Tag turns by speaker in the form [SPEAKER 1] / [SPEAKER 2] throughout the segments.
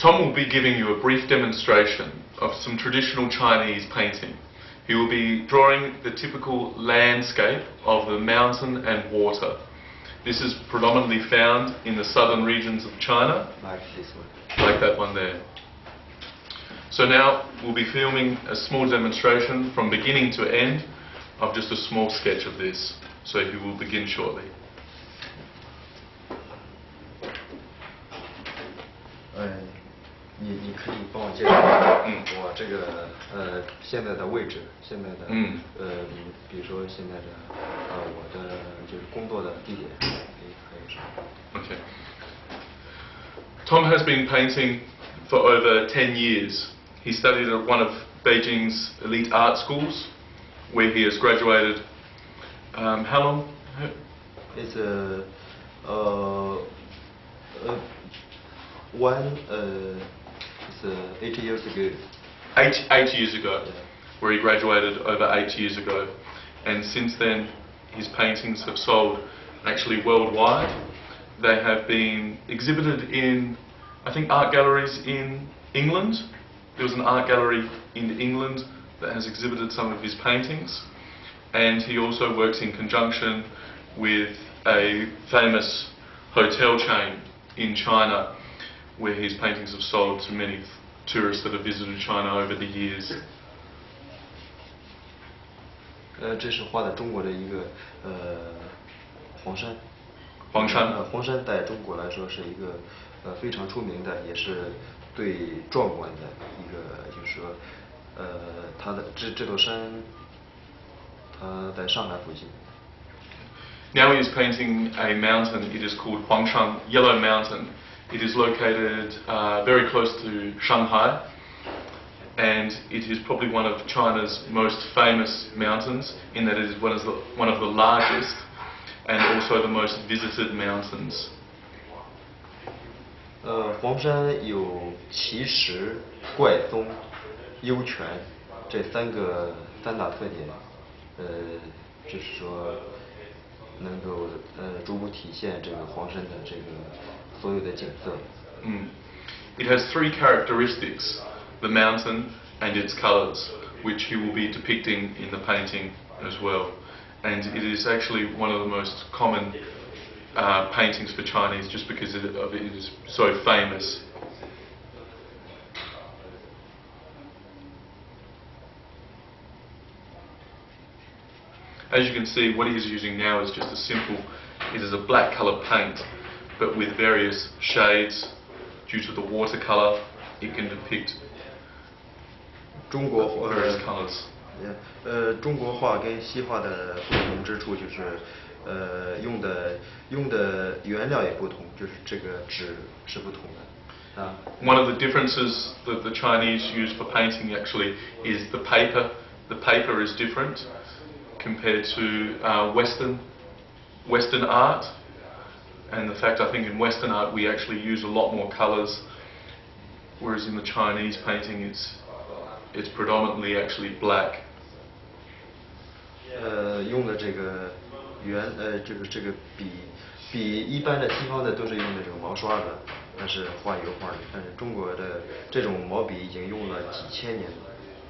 [SPEAKER 1] Tom will be giving you a brief demonstration of some traditional Chinese painting. He will be drawing the typical landscape of the mountain and water. This is predominantly found in the southern regions of China,
[SPEAKER 2] Like this one.
[SPEAKER 1] like that one there. So now we'll be filming a small demonstration from beginning to end of just a small sketch of this. So he will begin shortly.
[SPEAKER 2] 你可以帮我介绍我这个现在的位置，现在的比如说现在的我的就是工作的地点，还有什么
[SPEAKER 1] Okay. Tom has been painting for over 10 years. He studied at one of Beijing's elite art schools, where he has graduated. How long?
[SPEAKER 2] It's it's 8 years ago.
[SPEAKER 1] 8 years ago, where he graduated over 8 years ago. And since then, his paintings have sold actually worldwide. They have been exhibited in, I think, art galleries in England. There was an art gallery in England that has exhibited some of his paintings. And he also works in conjunction with a famous hotel chain in China, where his paintings have sold to many tourists that have visited China over the years.
[SPEAKER 2] 这是画的中国的一个黄山。
[SPEAKER 1] 黄山。
[SPEAKER 2] 黄山在中国来说是一个非常出名的，也是最壮观的一个，就是说它的这座山，它在上海附近。
[SPEAKER 1] Now he is painting a mountain. It is called Huangshan Yellow Mountain. It is located very close to Shanghai, and it is probably one of China's most famous mountains, in that it is one of the largest and also the most visited mountains.
[SPEAKER 2] 黄山有奇石、怪松、幽泉这三大特点，就是说能够逐步体现这个黄山的这个所有的景色。
[SPEAKER 1] It has three characteristics: the mountain and its colours, which he will be depicting in the painting as well. And it is actually one of the most common paintings for Chinese, just because it is so famous. As you can see, what he is using now is just a simple, it is a black coloured paint, but with various shades. Due to the watercolour, it can depict various colours.
[SPEAKER 2] 中国画跟西画的不同之处就是，用的原料也不同，就是这个纸是不同的。
[SPEAKER 1] One of the differences that the Chinese use for painting actually is the paper. The paper is different compared to Western art. And the fact, I think, in Western art we actually use a lot more colours, whereas in the Chinese painting it's predominantly actually black.
[SPEAKER 2] 用的这个这个比一般的西方的都是用那种毛刷的，但是画油画的，但是中国的这种毛笔已经用了几千年，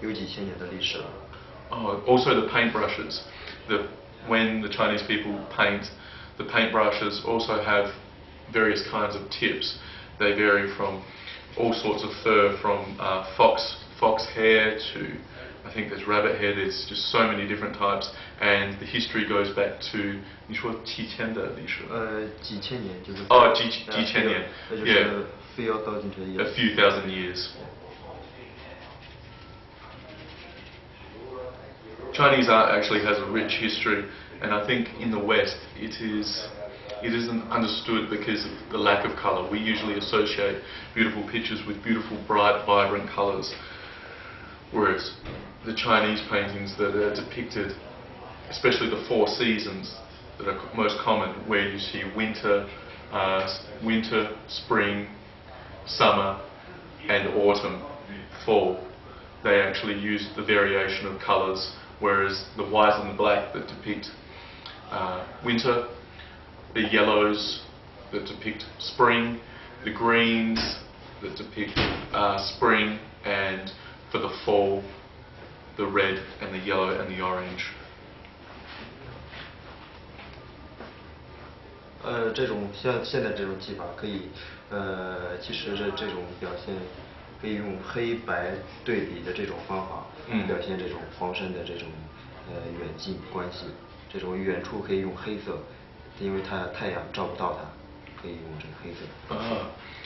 [SPEAKER 2] 有几千年的历史了。
[SPEAKER 1] Also the paintbrushes. When the Chinese people paint, the paintbrushes also have various kinds of tips. They vary from all sorts of fur, from fox hair to, I think there's rabbit hair. There's just so many different types, and the history goes back to 你说几千的历史？
[SPEAKER 2] 几千年就是。
[SPEAKER 1] 几千年。
[SPEAKER 2] Yeah. A
[SPEAKER 1] few thousand years. Chinese art actually has a rich history, and I think in the West it isn't understood because of the lack of colour. We usually associate beautiful pictures with beautiful, bright, vibrant colours, whereas the Chinese paintings that are depicted, especially the four seasons that are most common, where you see winter, spring, summer and autumn, fall, they actually use the variation of colours, whereas the white and the black that depict winter, the yellows that depict spring, the greens that depict spring, and for the fall, the red and the yellow and the orange.
[SPEAKER 2] 这种像现在这种技法可以，其实这种表现可以用黑白对比的这种方法，表现这种黄深的这种远近关系。这种远处可以用黑色，因为太阳照不到它，可以用这个黑色。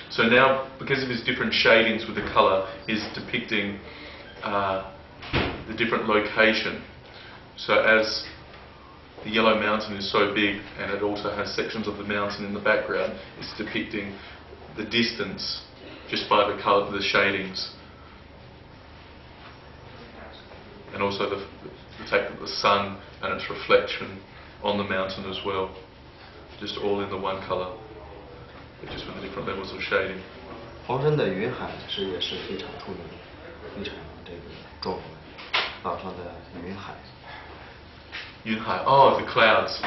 [SPEAKER 1] So now, because of his different shadings with the colour, he's depicting the different location. So as the yellow mountain is so big, and it also has sections of the mountain in the background, it's depicting the distance just by the colour, the shadings, and also the fact that the sun and its reflection on the mountain as well, just all in the one colour, but just with the different levels of shading.
[SPEAKER 2] 黄山的云海也是非常出名，非常这个壮观，岛上的云海。
[SPEAKER 1] Yunhai, oh, the clouds.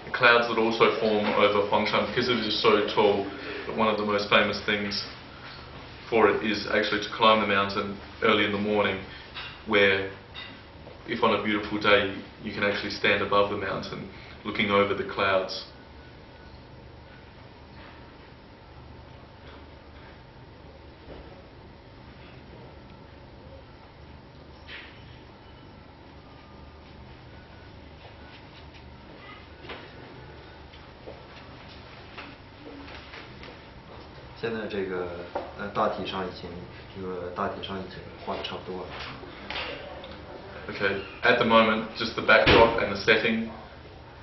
[SPEAKER 1] The clouds that also form over Huangshan, because it is so tall, that one of the most famous things for it is actually to climb the mountain early in the morning, where if on a beautiful day you can actually stand above the mountain looking over the clouds.
[SPEAKER 2] 现在这个大体上已经画的差不多了。
[SPEAKER 1] Okay, at the moment, just the backdrop and the setting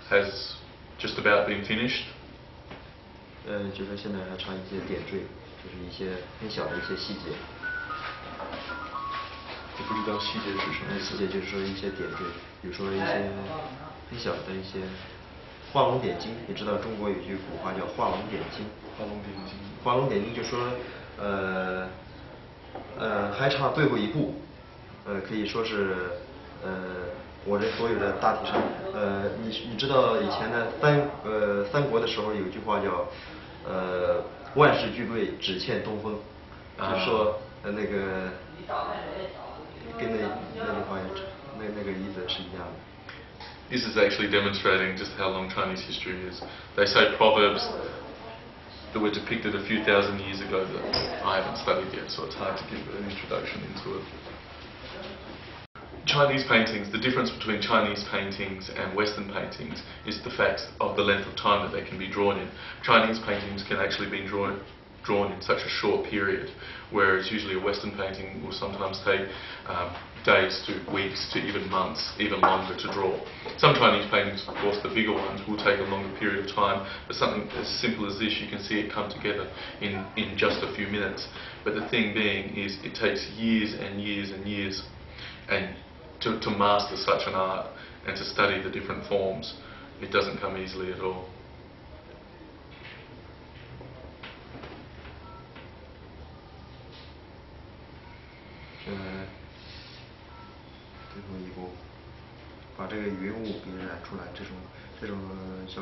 [SPEAKER 1] has just about been finished.
[SPEAKER 2] 就是现在还差一些点缀，就是一些很小的一些细节。
[SPEAKER 1] 我不知道细节是什么意思。
[SPEAKER 2] 细节就是说一些点缀，比如说一些很小的一些画龙点睛。你知道中国有句古话叫画龙点睛。
[SPEAKER 1] 画龙点睛。
[SPEAKER 2] 画龙点睛就说，还差最后一步，可以说是，我这所有的大体上，你知道以前的三国的时候有句话叫，万事俱备，只欠东风，就说那个跟那句话那个意思是一样的。
[SPEAKER 1] This is actually demonstrating just how long Chinese history is. They say proverbs that were depicted a few thousand years ago that I haven't studied yet, so it's hard to give an introduction into it. Chinese paintings, the difference between Chinese paintings and Western paintings is the fact of the length of time that they can be drawn in. Chinese paintings can actually be drawn in such a short period, whereas usually a Western painting will sometimes take days to weeks to even months, even longer to draw. Some Chinese paintings, of course, the bigger ones, will take a longer period of time, but something as simple as this, you can see it come together in just a few minutes. But the thing being is it takes years and years and years and to master such an art and to study the different forms. It doesn't come easily at all.
[SPEAKER 2] 最后一步，把这个云雾给染出来，这种叫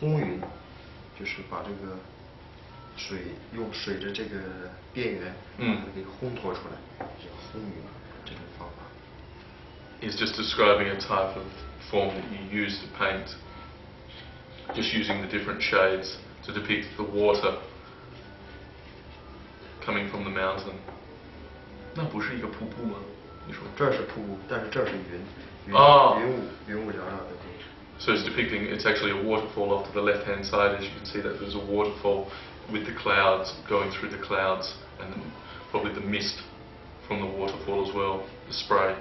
[SPEAKER 2] 烘云，就是把这个用水的这个边缘把它给烘托出来，叫烘云这种方法。
[SPEAKER 1] He's just describing a type of form that you use to paint, just using the different shades to depict the water coming from the mountain. 那不是一个瀑布吗？你说
[SPEAKER 2] 这是瀑布，但是这是云雾缭绕的。
[SPEAKER 1] So it's depicting, it's actually a waterfall off to the left-hand side. As you can see, that there's a waterfall with the clouds going through the clouds, and then probably the mist from the waterfall as well, the spray.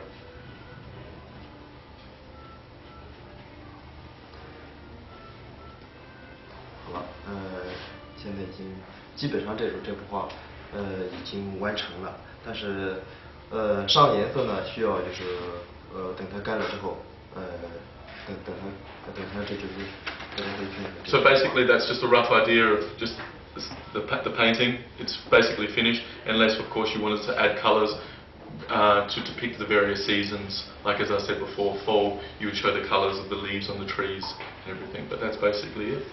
[SPEAKER 2] 好了，现在已经基本上这幅画，已经完成了。但是，上颜色呢，需要就是等它干了之后，等它这就是。
[SPEAKER 1] So basically, that's just a rough idea of just the painting. It's basically finished, unless of course you wanted to add colours to depict the various seasons. Like as I said before, fall, you would show the colours of the leaves on the trees and everything. But that's basically it.